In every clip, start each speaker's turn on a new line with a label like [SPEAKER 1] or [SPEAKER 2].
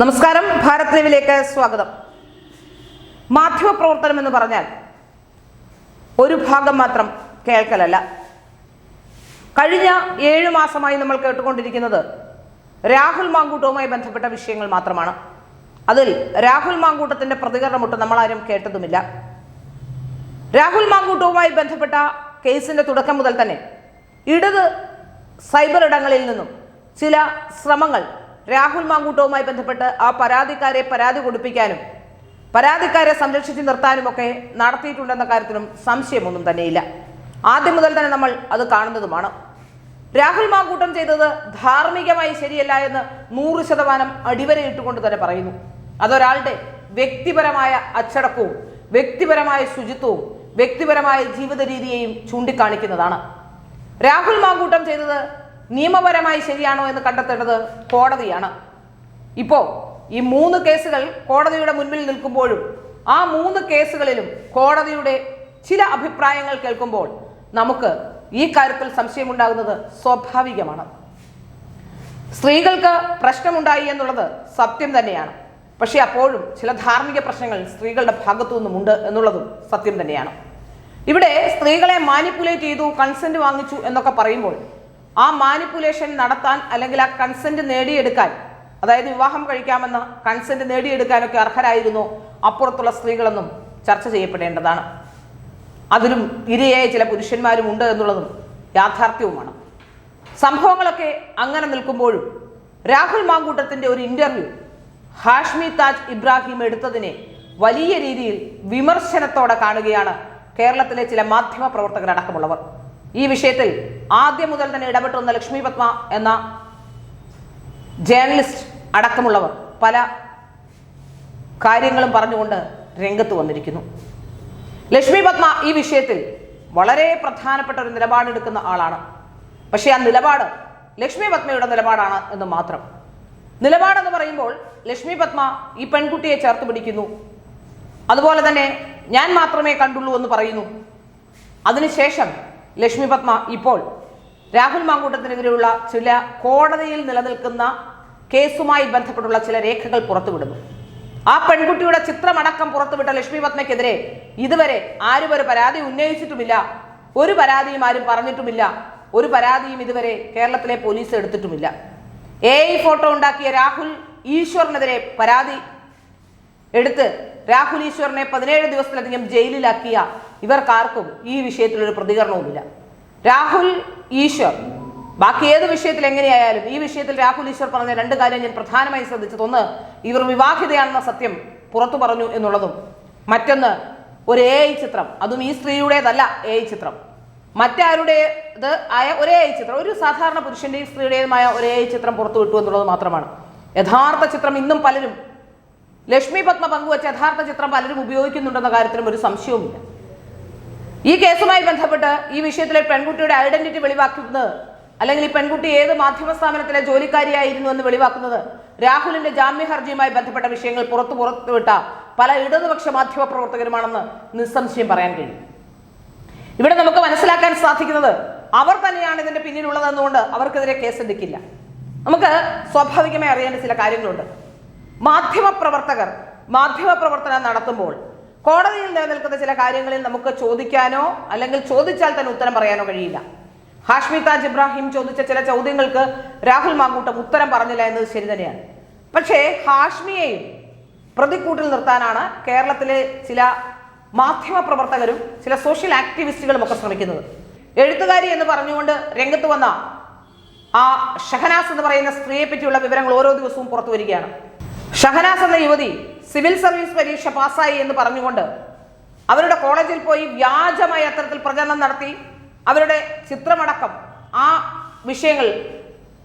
[SPEAKER 1] നമസ്കാരം, ഭാരത് ലൈവിലേക്ക് സ്വാഗതം. മാധ്യമപ്രവർത്തനം എന്ന് പറഞ്ഞാൽ ഒരു ഭാഗം മാത്രം കേൾക്കലല്ല. കഴിഞ്ഞ 7 മാസമായി നമ്മൾ കേട്ടുകൊണ്ടിരിക്കുന്നത് രാഹുൽ മാങ്കൂട്ടവുമായി ബന്ധപ്പെട്ട വിഷയങ്ങൾ മാത്രമാണ്. അതിൽ രാഹുൽ മാങ്കൂട്ടത്തിന്റെ പ്രതികരണമൊട്ട് നമ്മളാരും കേട്ടതുമില്ല. രാഹുൽ മാങ്കൂട്ടവുമായി ബന്ധപ്പെട്ട കേസിന്റെ തുടക്കം മുതൽ തന്നെ ഇടത് സൈബർ ഇടങ്ങളിൽ നിന്നും ചില ശ്രമങ്ങൾ രാഹുൽ മാങ്കൂട്ടവുമായി ബന്ധപ്പെട്ട് ആ പരാതിക്കാരെ പരാതി കൊടുപ്പിക്കാനും പരാതിക്കാരെ സംരക്ഷിച്ച് നിർത്താനുമൊക്കെ നടത്തിയിട്ടുണ്ടെന്ന കാര്യത്തിലും സംശയമൊന്നും തന്നെയില്ല. ആദ്യം മുതൽ തന്നെ നമ്മൾ അത് കാണുന്നതുമാണ്. രാഹുൽ മാങ്കൂട്ടം ചെയ്തത് ധാർമ്മികമായി ശരിയല്ല എന്ന് 100% അടിവരയിട്ടുകൊണ്ട് തന്നെ പറയുന്നു. അതൊരാളുടെ വ്യക്തിപരമായ അച്ചടക്കവും വ്യക്തിപരമായ ശുചിത്വവും വ്യക്തിപരമായ ജീവിത രീതിയെയും ചൂണ്ടിക്കാണിക്കുന്നതാണ്. രാഹുൽ മാങ്കൂട്ടം ചെയ്തത് നിയമപരമായി ശരിയാണോ എന്ന് കണ്ടെത്തേണ്ടത് കോടതിയാണ്. ഇപ്പോൾ ഈ 3 കേസുകൾ കോടതിയുടെ മുൻപിൽ നിൽക്കുമ്പോഴും ആ 3 കേസുകളിലും കോടതിയുടെ ചില അഭിപ്രായങ്ങൾ കേൾക്കുമ്പോൾ നമുക്ക് ഈ കാര്യത്തിൽ സംശയമുണ്ടാകുന്നത് സ്വാഭാവികമാണ്. സ്ത്രീകൾക്ക് പ്രശ്നമുണ്ടായി എന്നുള്ളത് സത്യം തന്നെയാണ്. പക്ഷെ അപ്പോഴും ചില ധാർമ്മിക പ്രശ്നങ്ങൾ സ്ത്രീകളുടെ ഭാഗത്തു നിന്നുമുണ്ട് എന്നുള്ളതും സത്യം തന്നെയാണ്. ഇവിടെ സ്ത്രീകളെ മാനിപ്പുലേറ്റ് ചെയ്തു, കൺസെന്റ് വാങ്ങിച്ചു എന്നൊക്കെ പറയുമ്പോൾ ആ മാനിപ്പുലേഷൻ നടത്താൻ അല്ലെങ്കിൽ ആ കൺസെന്റ് നേടിയെടുക്കാൻ, അതായത് വിവാഹം കഴിക്കാമെന്ന കൺസെന്റ് നേടിയെടുക്കാനൊക്കെ അർഹരായിരുന്നോ അപ്പുറത്തുള്ള സ്ത്രീകളെന്നും ചർച്ച ചെയ്യപ്പെടേണ്ടതാണ്. അതിലും ഇരയായ ചില പുരുഷന്മാരും ഉണ്ട് എന്നുള്ളതും യാഥാർത്ഥ്യവുമാണ്. സംഭവങ്ങളൊക്കെ അങ്ങനെ നിൽക്കുമ്പോഴും രാഹുൽ മാങ്കൂട്ടത്തിന്റെ ഒരു ഇന്റർവ്യൂ ഹാഷ്മി താജ് ഇബ്രാഹിം എടുത്തതിനെ വലിയ രീതിയിൽ വിമർശനത്തോടെ കാണുകയാണ് കേരളത്തിലെ ചില മാധ്യമ പ്രവർത്തകരടക്കമുള്ളവർ. ഈ വിഷയത്തിൽ ആദ്യം മുതൽ തന്നെ ഇടപെട്ടു വന്ന ലക്ഷ്മി പത്മ എന്ന ജേർണലിസ്റ്റ് അടക്കമുള്ളവർ പല കാര്യങ്ങളും പറഞ്ഞുകൊണ്ട് രംഗത്ത് വന്നിരിക്കുന്നു. ലക്ഷ്മി പത്മ ഈ വിഷയത്തിൽ വളരെ പ്രധാനപ്പെട്ട ഒരു നിലപാടെടുക്കുന്ന ആളാണ്. പക്ഷേ ആ നിലപാട് ലക്ഷ്മി പത്മയുടെ നിലപാടാണ് എന്ന് മാത്രം. നിലപാടെന്ന് പറയുമ്പോൾ ലക്ഷ്മി പത്മ ഈ പെൺകുട്ടിയെ ചേർത്ത് പിടിക്കുന്നു. അതുപോലെ തന്നെ ഞാൻ മാത്രമേ കണ്ടുള്ളൂ എന്ന് പറയുന്നു. അതിനുശേഷം ലക്ഷ്മി പത്മ ഇപ്പോൾ രാഹുൽ മാങ്കൂട്ടത്തിനെതിരെയുള്ള ചില കോടതിയിൽ നിലനിൽക്കുന്ന കേസുമായി ബന്ധപ്പെട്ടുള്ള ചില രേഖകൾ പുറത്തുവിടുന്നു. ആ പെൺകുട്ടിയുടെ ചിത്രമടക്കം പുറത്തുവിട്ട ലക്ഷ്മി പത്മയ്ക്കെതിരെ ഇതുവരെ ആരും ഒരു പരാതി ഉന്നയിച്ചിട്ടുമില്ല. ഒരു പരാതിയും ആരും പറഞ്ഞിട്ടുമില്ല. ഒരു പരാതിയും ഇതുവരെ കേരളത്തിലെ പോലീസ് എടുത്തിട്ടുമില്ല. AI ഫോട്ടോ ഉണ്ടാക്കിയ രാഹുൽ ഈശ്വറിനെതിരെ പരാതി എടുത്ത് രാഹുൽ ഈശ്വറിനെ 17 ദിവസത്തിലധികം ജയിലിലാക്കിയ ഇവർക്കാർക്കും ഈ വിഷയത്തിലൊരു പ്രതികരണവുമില്ല. രാഹുൽ ഈശ്വർ ബാക്കി ഏത് വിഷയത്തിൽ എങ്ങനെയായാലും ഈ വിഷയത്തിൽ രാഹുൽ ഈശ്വർ പറഞ്ഞ 2 കാര്യം ഞാൻ പ്രധാനമായി ശ്രദ്ധിച്ചത്, ഒന്ന്, ഇവർ വിവാഹിതയാണെന്ന സത്യം പുറത്തു പറഞ്ഞു എന്നുള്ളതും, മറ്റൊന്ന്, ഒരു AI ചിത്രം, അതും ഈ സ്ത്രീയുടേതല്ല AI ചിത്രം, മറ്റാരുടേത് ആയ ഒരു AI ചിത്രം, ഒരു സാധാരണ പുരുഷന്റെയും സ്ത്രീയുടേതുമായ ഒരു AI ചിത്രം പുറത്തുവിട്ടു എന്നുള്ളത് മാത്രമാണ്. യഥാർത്ഥ ചിത്രം ഇന്നും പലരും, ലക്ഷ്മി പത്മ പങ്കുവച്ച യഥാർത്ഥ ചിത്രം പലരും ഉപയോഗിക്കുന്നുണ്ടെന്ന കാര്യത്തിലും ഒരു സംശയവുമില്ല. ഈ കേസുമായി ബന്ധപ്പെട്ട് ഈ വിഷയത്തിലെ പെൺകുട്ടിയുടെ ഐഡന്റിറ്റി വെളിവാക്കുന്നത്, അല്ലെങ്കിൽ ഈ പെൺകുട്ടി ഏത് മാധ്യമ സ്ഥാപനത്തിലെ ജോലിക്കാരിയായിരുന്നു എന്ന് വെളിവാക്കുന്നത് രാഹുലിന്റെ ജാമ്യ ഹർജിയുമായി ബന്ധപ്പെട്ട വിഷയങ്ങൾ പുറത്തുവിട്ട പല ഇടതുപക്ഷ മാധ്യമ പ്രവർത്തകരുമാണെന്ന് നിസ്സംശയം പറയാൻ കഴിയും. ഇവിടെ നമുക്ക് മനസ്സിലാക്കാൻ സാധിക്കുന്നത് അവർ തന്നെയാണ് ഇതിന്റെ പിന്നിലുള്ളതെന്നുകൊണ്ട് അവർക്കെതിരെ കേസെടുക്കില്ല. നമുക്ക് സ്വാഭാവികമായി അറിയേണ്ട ചില കാര്യങ്ങളുണ്ട്. മാധ്യമപ്രവർത്തനം നടത്തുമ്പോൾ കോടതിയിൽ നിലനിൽക്കുന്ന ചില കാര്യങ്ങളിൽ നമുക്ക് ചോദിക്കാനോ അല്ലെങ്കിൽ ചോദിച്ചാൽ തന്നെ ഉത്തരം പറയാനോ കഴിയില്ല. ഹാഷ്മി താജ് ഇബ്രാഹിം ചോദിച്ച ചില ചോദ്യങ്ങൾക്ക് രാഹുൽ മാങ്കൂട്ടം ഉത്തരം പറഞ്ഞില്ല എന്നത് ശരി തന്നെയാണ്. പക്ഷേ ഹാഷ്മിയെയും പ്രതിക്കൂട്ടിൽ നിർത്താനാണ് കേരളത്തിലെ ചില മാധ്യമ പ്രവർത്തകരും ചില സോഷ്യൽ ആക്ടിവിസ്റ്റുകളും ഒക്കെ ശ്രമിക്കുന്നത്. എഴുത്തുകാരി എന്ന് പറഞ്ഞുകൊണ്ട് രംഗത്ത് വന്ന ആ ഷഹനാസ് എന്ന് പറയുന്ന സ്ത്രീയെ പറ്റിയുള്ള വിവരങ്ങൾ ഓരോ ദിവസവും പുറത്തു വരികയാണ്. ഷഹനാസ് എന്ന യുവതി സിവിൽ സർവീസ് പരീക്ഷ പാസ്സായി എന്ന് പറഞ്ഞുകൊണ്ട് അവരുടെ കോളേജിൽ പോയി വ്യാജമായ അത്തരത്തിൽ പ്രചരണം നടത്തി അവരുടെ ചിത്രമടക്കം, ആ വിഷയങ്ങൾ,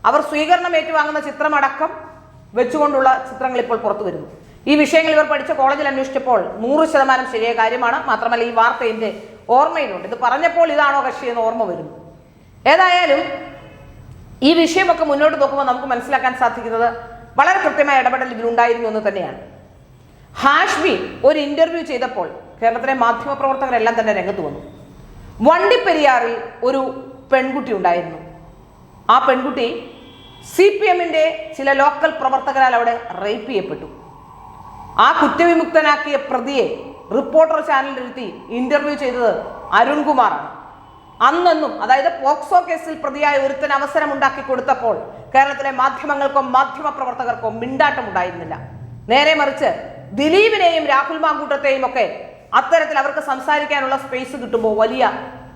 [SPEAKER 1] അവർ സ്വീകരണം ഏറ്റുവാങ്ങുന്ന ചിത്രമടക്കം വെച്ചുകൊണ്ടുള്ള ചിത്രങ്ങൾ ഇപ്പോൾ പുറത്തു വരുന്നു. ഈ വിഷയങ്ങൾ ഇവർ പഠിച്ച കോളേജിൽ അന്വേഷിച്ചപ്പോൾ 100% ശരിയായ കാര്യമാണ്. മാത്രമല്ല ഈ വാർത്ത എൻ്റെ ഓർമ്മയിലുണ്ട്. ഇത് പറഞ്ഞപ്പോൾ ഇതാണോ കക്ഷി എന്ന് ഓർമ്മ വരുന്നു. ഏതായാലും ഈ വിഷയമൊക്കെ മുന്നോട്ട് നോക്കുമ്പോൾ നമുക്ക് മനസ്സിലാക്കാൻ സാധിക്കുന്നത് വളരെ കൃത്യമായ ഇടപെടൽ ഇതിലുണ്ടായിരുന്നു എന്ന് തന്നെയാണ്. ഹാഷ്മി ഒരു ഇന്റർവ്യൂ ചെയ്തപ്പോൾ കേരളത്തിലെ മാധ്യമ പ്രവർത്തകരെല്ലാം തന്നെ രംഗത്ത് വന്നു. വണ്ടിപ്പെരിയാറിൽ ഒരു പെൺകുട്ടി ഉണ്ടായിരുന്നു. ആ പെൺകുട്ടി CPM-ന്റെ ചില ലോക്കൽ പ്രവർത്തകരാൽ അവിടെ റേപ്പ് ചെയ്യപ്പെട്ടു. ആ കുറ്റവിമുക്തനാക്കിയ പ്രതിയെ റിപ്പോർട്ടർ ചാനലിലിരുത്തി ഇന്റർവ്യൂ ചെയ്തത് അരുൺകുമാറാണ്. അന്നും, അതായത് പോക്സോ കേസിൽ പ്രതിയായ ഒരുത്തിന് അവസരം ഉണ്ടാക്കി കൊടുത്തപ്പോൾ കേരളത്തിലെ മാധ്യമങ്ങൾക്കോ മാധ്യമ പ്രവർത്തകർക്കോ മിണ്ടാട്ടമുണ്ടായിരുന്നില്ല. നേരെ മറിച്ച് ദിലീപിനെയും രാഹുൽ മാങ്കൂട്ടത്തെയും ഒക്കെ അത്തരത്തിൽ അവർക്ക് സംസാരിക്കാനുള്ള സ്പേസ് കിട്ടുമ്പോൾ വലിയ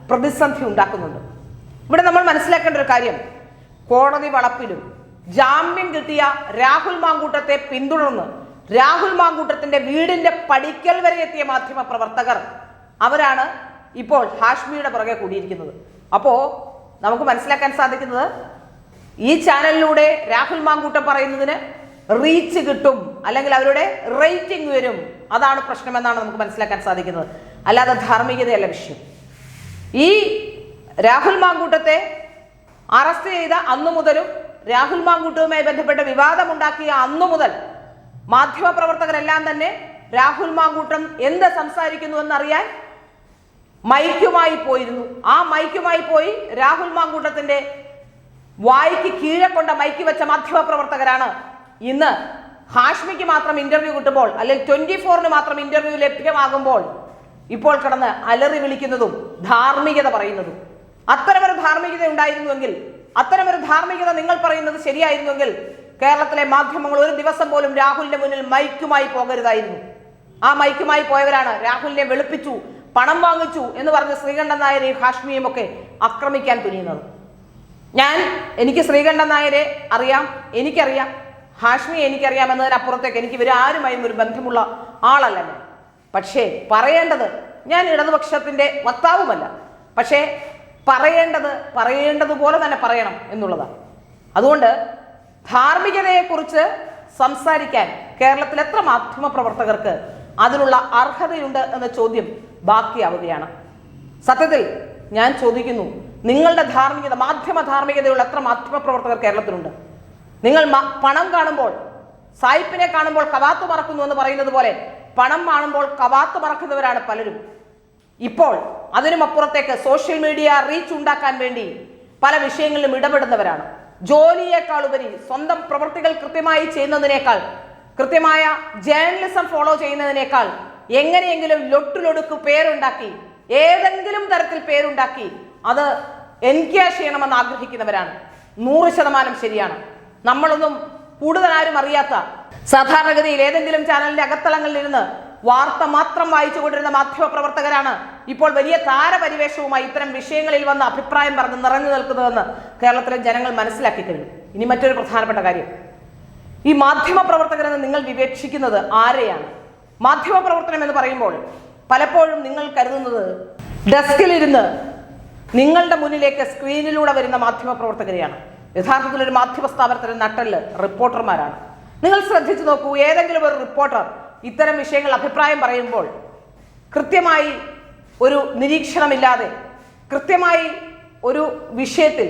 [SPEAKER 1] പ്രതിസന്ധി ഉണ്ടാക്കുന്നുണ്ട്. ഇവിടെ നമ്മൾ മനസ്സിലാക്കേണ്ട ഒരു കാര്യം, കോടതി വളപ്പിലും ജാമ്യം കിട്ടിയ രാഹുൽ മാങ്കൂട്ടത്തെ പിന്തുടർന്ന് രാഹുൽ മാങ്കൂട്ടത്തിന്റെ വീടിന്റെ പടിക്കൽ വരെ എത്തിയ മാധ്യമ പ്രവർത്തകർ അവരാണ് ഇപ്പോൾ ഹാഷ്മിയുടെ പുറകെ കൂടിയിരിക്കുന്നത്. അപ്പോ നമുക്ക് മനസ്സിലാക്കാൻ സാധിക്കുന്നത് ഈ ചാനലിലൂടെ രാഹുൽ മാങ്കൂട്ടം പറയുന്നതിന് റീച്ച് കിട്ടും, അല്ലെങ്കിൽ അവരുടെ റേറ്റിംഗ് വരും. അതാണ് പ്രശ്നമെന്നാണ് നമുക്ക് മനസ്സിലാക്കാൻ സാധിക്കുന്നത്. അല്ലാതെ ധാർമ്മികതയല്ല വിഷയം. ഈ രാഹുൽ മാങ്കൂട്ടത്തെ അറസ്റ്റ് ചെയ്ത അന്നു മുതലും രാഹുൽ മാങ്കൂട്ടവുമായി ബന്ധപ്പെട്ട വിവാദമുണ്ടാക്കിയ അന്നു മുതൽ മാധ്യമപ്രവർത്തകരെല്ലാം തന്നെ രാഹുൽ മാങ്കൂട്ടം എന്ത് സംസാരിക്കുന്നു എന്നറിയാൻ മൈക്കുമായി പോയിരുന്നു. ആ മൈക്കുമായി പോയി രാഹുൽ മാങ്കൂട്ടത്തിന്റെ വായിക്ക് കീഴെ കൊണ്ട മൈക്ക് വെച്ച മാധ്യമപ്രവർത്തകരാണ് ഇന്ന് ഹാഷ്മിക്ക് മാത്രം ഇന്റർവ്യൂ കിട്ടുമ്പോൾ, അല്ലെങ്കിൽ 24-ന് മാത്രം ഇന്റർവ്യൂ ലഭ്യമാകുമ്പോൾ ഇപ്പോൾ കിടന്ന് അലറി വിളിക്കുന്നതും ധാർമ്മികത പറയുന്നതും. അത്തരമൊരു ധാർമ്മികത ഉണ്ടായിരുന്നുവെങ്കിൽ, അത്തരമൊരു ധാർമ്മികത നിങ്ങൾ പറയുന്നത് ശരിയായിരുന്നുവെങ്കിൽ കേരളത്തിലെ മാധ്യമങ്ങൾ ഒരു ദിവസം പോലും രാഹുലിന്റെ മുന്നിൽ മൈക്കുമായി പോകരുതായിരുന്നു. ആ മൈക്കുമായി പോയവരാണ് രാഹുലിനെ വെളുപ്പിച്ചു, പണം വാങ്ങിച്ചു എന്ന് പറഞ്ഞ് ശ്രീകണ്ഠൻ നായരെയും ഹാഷ്മിയും ഒക്കെ ആക്രമിക്കാൻ തുനിയുന്നത്. എനിക്ക് ശ്രീകണ്ഠൻ നായരെ അറിയാം, എനിക്കറിയാം, ഹാഷ്മിയെ എനിക്കറിയാം എന്നതിനപ്പുറത്തേക്ക് എനിക്ക് ഇവരാരുമായും ഒരു ബന്ധമുള്ള ആളല്ല ഞാൻ. പക്ഷേ പറയേണ്ടത്, ഞാൻ ഇടതുപക്ഷത്തിന്റെ വക്താവുമല്ല, പക്ഷേ പറയേണ്ടതുപോലെ തന്നെ പറയണം എന്നുള്ളതാണ്. അതുകൊണ്ട് ധാർമ്മികതയെക്കുറിച്ച് സംസാരിക്കാൻ കേരളത്തിൽ എത്ര മാധ്യമ പ്രവർത്തകർക്ക് അതിനുള്ള അർഹതയുണ്ട് എന്ന ചോദ്യം ബാക്കിയാവുകയാണ്. സത്യത്തിൽ ഞാൻ ചോദിക്കുന്നു, നിങ്ങളുടെ ധാർമ്മികത, മാധ്യമ ധാർമ്മികതയുള്ള എത്ര മാധ്യമ പ്രവർത്തകർ കേരളത്തിലുണ്ട്? നിങ്ങൾ പണം കാണുമ്പോൾ, സായിപ്പിനെ കാണുമ്പോൾ കവാത്ത് മറക്കുന്നു എന്ന് പറയുന്നത് പോലെ പണം കാണുമ്പോൾ കവാത്ത് മറക്കുന്നവരാണ് പലരും. ഇപ്പോൾ അതിനുമപ്പുറത്തേക്ക് സോഷ്യൽ മീഡിയ റീച്ച് ഉണ്ടാക്കാൻ വേണ്ടി പല വിഷയങ്ങളിലും ഇടപെടുന്നവരാണ്. ജോലിയേക്കാൾ ഉപരി സ്വന്തം പ്രവൃത്തികൾ കൃത്യമായി ചെയ്യുന്നതിനേക്കാൾ, കൃത്യമായ ജേർണലിസം ഫോളോ ചെയ്യുന്നതിനേക്കാൾ എങ്ങനെയെങ്കിലും ലൊട്ടിലൊടുക്ക് പേരുണ്ടാക്കി, ഏതെങ്കിലും തരത്തിൽ പേരുണ്ടാക്കി അത് എൻക്യാഷ് ചെയ്യണമെന്ന് ആഗ്രഹിക്കുന്നവരാണ്. 100% ശരിയാണ്. നമ്മളൊന്നും കൂടുതൽ ആരും അറിയാത്ത, സാധാരണഗതിയിൽ ഏതെങ്കിലും ചാനലിന്റെ അകത്തളങ്ങളിലിരുന്ന് വാർത്ത മാത്രം വായിച്ചുകൊണ്ടിരുന്ന മാധ്യമ പ്രവർത്തകരാണ് ഇപ്പോൾ വലിയ താരപരിവേഷവുമായി ഇത്തരം വിഷയങ്ങളിൽ വന്ന് അഭിപ്രായം പറഞ്ഞ് നിറഞ്ഞു നിൽക്കുന്നതെന്ന് കേരളത്തിലെ ജനങ്ങൾ മനസ്സിലാക്കി കഴിഞ്ഞു. ഇനി മറ്റൊരു പ്രധാനപ്പെട്ട കാര്യം, ഈ മാധ്യമ പ്രവർത്തകരെന്ന് നിങ്ങൾ വിവേക്ഷിക്കുന്നത് ആരെയാണ്? മാധ്യമ പ്രവർത്തനം എന്ന് പറയുമ്പോൾ പലപ്പോഴും നിങ്ങൾ കരുതുന്നത് ഡെസ്കിലിരുന്ന് നിങ്ങളുടെ മുന്നിലേക്ക് സ്ക്രീനിലൂടെ വരുന്ന മാധ്യമ പ്രവർത്തകരെയാണ്. യഥാർത്ഥത്തിൽ ഒരു മാധ്യമ സ്ഥാപനത്തിന്റെ നട്ടെല്ല് റിപ്പോർട്ടർമാരാണ്. നിങ്ങൾ ശ്രദ്ധിച്ചു നോക്കൂ, ഏതെങ്കിലും ഒരു റിപ്പോർട്ടർ ഇത്തരം വിഷയങ്ങൾ അഭിപ്രായം പറയുമ്പോൾ കൃത്യമായി ഒരു നിരീക്ഷണമില്ലാതെ, കൃത്യമായി ഒരു വിഷയത്തിൽ,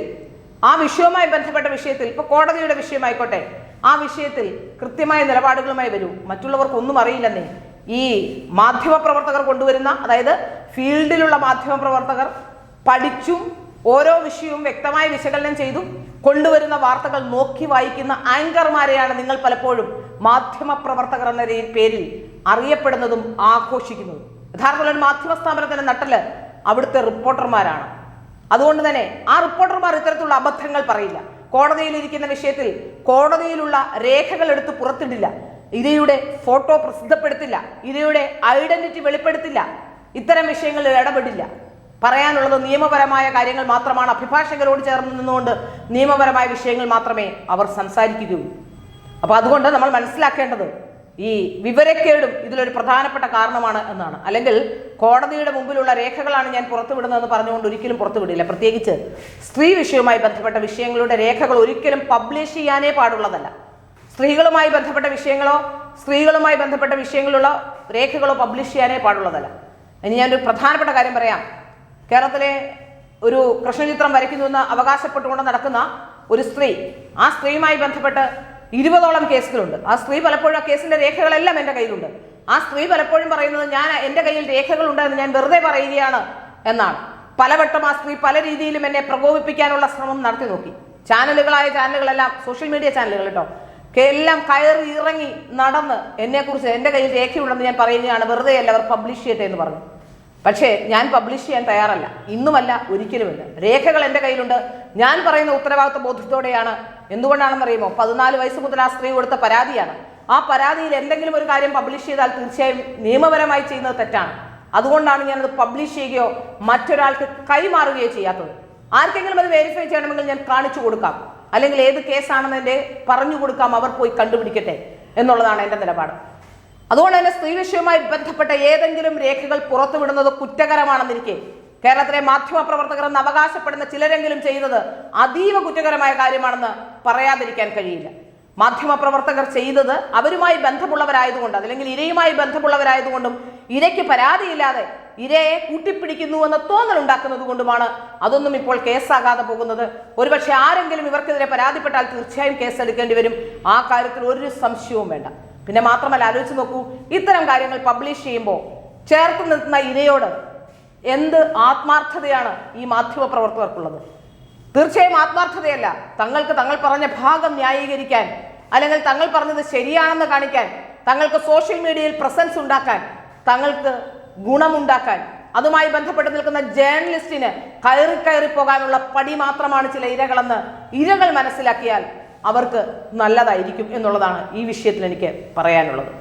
[SPEAKER 1] ആ വിഷയവുമായി ബന്ധപ്പെട്ട വിഷയത്തിൽ, ഇപ്പോൾ കോടതിയുടെ വിഷയമായിക്കോട്ടെ, ആ വിഷയത്തിൽ കൃത്യമായ നിലപാടുകളുമായി വരൂ. മറ്റുള്ളവർക്കൊന്നും അറിയില്ലെന്നേ. ഈ മാധ്യമപ്രവർത്തകർ കൊണ്ടുവരുന്ന, അതായത് ഫീൽഡിലുള്ള മാധ്യമപ്രവർത്തകർ പഠിച്ചും ഓരോ വിഷയവും വ്യക്തമായി വിശകലനം ചെയ്തും കൊണ്ടുവരുന്ന വാർത്തകൾ നോക്കി വായിക്കുന്ന ആങ്കർമാരെയാണ് നിങ്ങൾ പലപ്പോഴും മാധ്യമ പ്രവർത്തകർ എന്ന പേരിൽ അറിയപ്പെടുന്നതും ആഘോഷിക്കുന്നതും. യഥാർത്ഥത്തിൽ ഒരു മാധ്യമ സ്ഥാപനത്തിന്റെ നട്ടല് അവിടുത്തെ റിപ്പോർട്ടർമാരാണ്. അതുകൊണ്ട് തന്നെ ആ റിപ്പോർട്ടർമാർ ഇത്തരത്തിലുള്ള അബദ്ധങ്ങൾ പറയില്ല. കോടതിയിലിരിക്കുന്ന വിഷയത്തിൽ കോടതിയിലുള്ള രേഖകൾ എടുത്ത് പുറത്തിടില്ല, ഇരയുടെ ഫോട്ടോ പ്രസിദ്ധപ്പെടുത്തില്ല, ഇരയുടെ ഐഡന്റിറ്റി വെളിപ്പെടുത്തില്ല, ഇത്തരം വിഷയങ്ങളിൽ ഇടപെടില്ല. പറയാനുള്ളത് നിയമപരമായ കാര്യങ്ങൾ മാത്രമാണ്. അഭിഭാഷകരോട് ചേർന്ന് നിന്നുകൊണ്ട് നിയമപരമായ വിഷയങ്ങൾ മാത്രമേ അവർ സംസാരിക്കുകയുള്ളൂ. അപ്പൊ അതുകൊണ്ട് നമ്മൾ മനസ്സിലാക്കേണ്ടത് ഈ വിവരക്കേടും ഇതിലൊരു പ്രധാനപ്പെട്ട കാരണമാണ് എന്നാണ്. അല്ലെങ്കിൽ കോടതിയുടെ മുമ്പിലുള്ള രേഖകളാണ് ഞാൻ പുറത്തുവിടുന്നതെന്ന് പറഞ്ഞുകൊണ്ട് ഒരിക്കലും പുറത്തുവിടില്ല. പ്രത്യേകിച്ച് സ്ത്രീ വിഷയവുമായി ബന്ധപ്പെട്ട വിഷയങ്ങളുടെ രേഖകൾ ഒരിക്കലും പബ്ലിഷ് ചെയ്യാനേ പാടുള്ളതല്ല. സ്ത്രീകളുമായി ബന്ധപ്പെട്ട വിഷയങ്ങളോ സ്ത്രീകളുമായി ബന്ധപ്പെട്ട വിഷയങ്ങളുള്ള രേഖകളോ പബ്ലിഷ് ചെയ്യാനേ പാടുള്ളതല്ല. ഇനി ഞാനൊരു പ്രധാനപ്പെട്ട കാര്യം പറയാം. കേരളത്തിലെ ഒരു കൃഷ്ണചിത്രം വരയ്ക്കുന്നുവെന്ന് അവകാശപ്പെട്ടുകൊണ്ട് നടക്കുന്ന ഒരു സ്ത്രീ, ആ സ്ത്രീയുമായി ബന്ധപ്പെട്ട് 20ഓളം കേസുകളുണ്ട്. ആ സ്ത്രീ പലപ്പോഴും, ആ കേസിന്റെ രേഖകളെല്ലാം എൻ്റെ കയ്യിലുണ്ട്. ആ സ്ത്രീ പലപ്പോഴും പറയുന്നത് എൻ്റെ കയ്യിൽ രേഖകളുണ്ടെന്ന് ഞാൻ വെറുതെ പറയുകയാണ് എന്നാണ്. പലവട്ടം ആ സ്ത്രീ പല രീതിയിലും എന്നെ പ്രകോപിപ്പിക്കാനുള്ള ശ്രമം നടത്തി നോക്കി. ചാനലുകളെല്ലാം സോഷ്യൽ മീഡിയ ചാനലുകൾ കേട്ടോ എല്ലാം കയറി ഇറങ്ങി നടന്ന് എന്നെക്കുറിച്ച് എൻ്റെ കയ്യിൽ രേഖയുണ്ടെന്ന് ഞാൻ പറയുകയാണ്, വെറുതെ അല്ല അവർ പബ്ലിഷ് ചെയ്യട്ടെ എന്ന് പറഞ്ഞു. പക്ഷേ ഞാൻ പബ്ലിഷ് ചെയ്യാൻ തയ്യാറല്ല, ഇന്നുമല്ല ഒരിക്കലുമല്ല. രേഖകൾ എൻ്റെ കയ്യിലുണ്ട്. ഞാൻ പറയുന്ന ഉത്തരവാദിത്വ ബോധത്തോടെയാണ്. എന്തുകൊണ്ടാണെന്നറിയുമോ? 14 വയസ്സ് മുതൽ ആ സ്ത്രീ കൊടുത്ത പരാതിയാണ്. ആ പരാതിയിൽ എന്തെങ്കിലും ഒരു കാര്യം പബ്ലിഷ് ചെയ്താൽ തീർച്ചയായും നിയമപരമായി ചെയ്യുന്നത് തെറ്റാണ്. അതുകൊണ്ടാണ് ഞാനത് പബ്ലിഷ് ചെയ്യുകയോ മറ്റൊരാൾക്ക് കൈമാറുകയോ ചെയ്യാത്തത്. ആർക്കെങ്കിലും അത് വെരിഫൈ ചെയ്യണമെങ്കിൽ ഞാൻ കാണിച്ചു കൊടുക്കാം, അല്ലെങ്കിൽ ഏത് കേസാണെന്ന് എൻ്റെ പറഞ്ഞു കൊടുക്കാം, അവർ പോയി കണ്ടുപിടിക്കട്ടെ എന്നുള്ളതാണ് എൻ്റെ നിലപാട്. അതുകൊണ്ട് തന്നെ സ്ത്രീ വിഷയവുമായി ബന്ധപ്പെട്ട ഏതെങ്കിലും രേഖകൾ പുറത്തുവിടുന്നത് കുറ്റകരമാണെന്നിരിക്കെ കേരളത്തിലെ മാധ്യമ പ്രവർത്തകർ എന്ന് അവകാശപ്പെടുന്ന ചിലരെങ്കിലും ചെയ്യുന്നത് അതീവ കുറ്റകരമായ കാര്യമാണെന്ന് പറയാതിരിക്കാൻ കഴിയില്ല. മാധ്യമ പ്രവർത്തകർ ചെയ്തത് അവരുമായി ബന്ധമുള്ളവരായതുകൊണ്ട്, അല്ലെങ്കിൽ ഇരയുമായി ബന്ധമുള്ളവരായതുകൊണ്ടും ഇരയ്ക്ക് പരാതിയില്ലാതെ ഇരയെ കൂട്ടിപ്പിടിക്കുന്നു എന്ന തോന്നലുണ്ടാക്കുന്നത് കൊണ്ടുമാണ് അതൊന്നും ഇപ്പോൾ കേസാകാതെ പോകുന്നത്. ഒരുപക്ഷെ ആരെങ്കിലും ഇവർക്കെതിരെ പരാതിപ്പെട്ടാൽ തീർച്ചയായും കേസെടുക്കേണ്ടി വരും. ആ കാര്യത്തിൽ ഒരു സംശയവും വേണ്ട. പിന്നെ മാത്രമല്ല, ആലോചിച്ച് നോക്കൂ, ഇത്തരം കാര്യങ്ങൾ പബ്ലിഷ് ചെയ്യുമ്പോൾ ചേർത്ത് നിൽക്കുന്ന ഇരയോട് എന്ത് ആത്മാർത്ഥതയാണ് ഈ മാധ്യമ പ്രവർത്തകർക്കുള്ളത്? തീർച്ചയായും ആത്മാർത്ഥതയല്ല. തങ്ങൾ പറഞ്ഞ ഭാഗം ന്യായീകരിക്കാൻ, അല്ലെങ്കിൽ തങ്ങൾ പറഞ്ഞത് ശരിയാണെന്ന് കാണിക്കാൻ, തങ്ങൾക്ക് സോഷ്യൽ മീഡിയയിൽ പ്രസൻസ് ഉണ്ടാക്കാൻ, തങ്ങൾക്ക് ഗുണമുണ്ടാക്കാൻ, അതുമായി ബന്ധപ്പെട്ട് നിൽക്കുന്ന ജേർണലിസ്റ്റിന് കയറി പോകാനുള്ള പടി മാത്രമാണ് ചില ഇരകളെന്ന് ഇരകൾ മനസ്സിലാക്കിയാൽ അവർക്ക് നല്ലതായിരിക്കും എന്നുള്ളതാണ് ഈ വിഷയത്തിൽ എനിക്ക് പറയാനുള്ളത്.